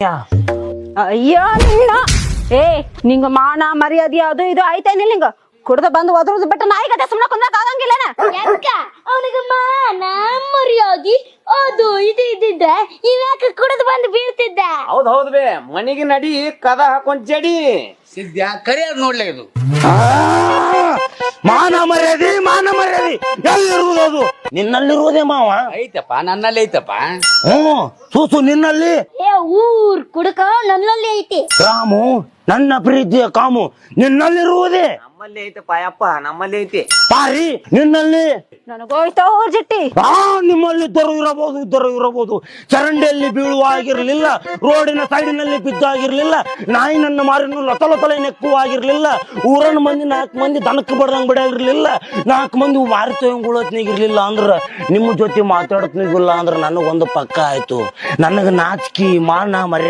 ಅಯ್ಯೋ ನಿನ್ನ ಏ ನಿಂಗ ಮಾನ ಮರ್ಯಾದೆ ಅದು ಇದು ಆಯ್ತೇನಿಲ್ಲ ನಿಂಗ ಕುಡ್ದ ಬಂದು ಒದ್ರದ್ ಬಿಟ್ಟು ನಾಯಿಗತೆ ಸುಮ್ಮನೆ ಕುಂದ್ರಕ್ ಆಗಂಗಿಲ್ಲನ ಯಾಕ ಅವನಿಗೆ ಮಾನ ಮರ್ಯಾದಿ ಅದು ಇದು ಇದ್ದಿದ್ರೆ ಇವ್ಯಾಕ ಕುಡಿದು ಬಂದು ಬೀಳ್ತಿದ್ದ. ಹೌದ್ ಬೇ ಮನಿಗೆ ನಡಿ ಕದ ಹಾಕೊಂಡ್ ಜಡಿ ಸಿದ್ಯ ಕರಿಯೋದು ನೋಡ್ಲೇ ಇದು ಮಾನ ಮರ್ಯಾದೆ ಎಲ್ಲಿರುವುದು ಅದು ನಿನ್ನಲ್ಲಿರುವುದೇ ಮಾವ. ಐತಪ್ಪ ನನ್ನಲ್ಲಿ ಐತಪ್ಪ. ಸೂಸು ನಿನ್ನಲ್ಲಿ. ಏ ಊರ್ ಕುಡುಕ ನನ್ನಲ್ಲಿ ಐತಿ. ರಾಮು ನನ್ನ ಪ್ರೀತಿಯ ಕಾಮು ನಿನ್ನಲ್ಲಿರುವುದೇ. ನಮ್ಮಲ್ಲಿ ಐತಪ್ಪ ಯಪ್ಪ ನಮ್ಮಲ್ಲಿ ಐತಿ. ಪಾರಿ ನಿನ್ನಲ್ಲಿ. ನನಗೋಯ್ತೋ ಜಿಟ್ಟಿ. ನಿಮ್ಮಲ್ಲಿ ಇದ್ದರು ಇರಬಹುದು ಚರಂಡಿಯಲ್ಲಿ ಬೀಳುವಾಗಿರ್ಲಿಲ್ಲ, ರೋಡಿನ ಸೈಡಿನಲ್ಲಿ ಬಿದ್ದಾಗಿರ್ಲಿಲ್ಲ, ನಾಯಿ ನನ್ನ ಮಾರಿನ ಲೊತಲೊತಲೆ ನೆಕ್ಕುವಾಗಿರ್ಲಿಲ್ಲ, ಊರನ್ನ ಮಂದಿ 4 ಮಂದಿ ದನಕ್ಕೆ ಬಡ್ದಂಗ್ ಬಿಡಾಗಿರ್ಲಿಲ್ಲ, 4 ಮಂದಿ ಮಾರಿ ತೊಗೊಂಗುಳತ್ನಿಗಿರ್ಲಿಲ್ಲ ಅಂದ್ರ ನಿಮ್ಮ ಜೊತೆ ಮಾತಾಡತ್ನಿಗಿಲ್ಲ ಅಂದ್ರ ನನಗೊಂದು ಪಕ್ಕ ಆಯ್ತು. ನನಗ ನಾಚಿಕೆ ಮಾನ ಮರ್ಯಾದೆ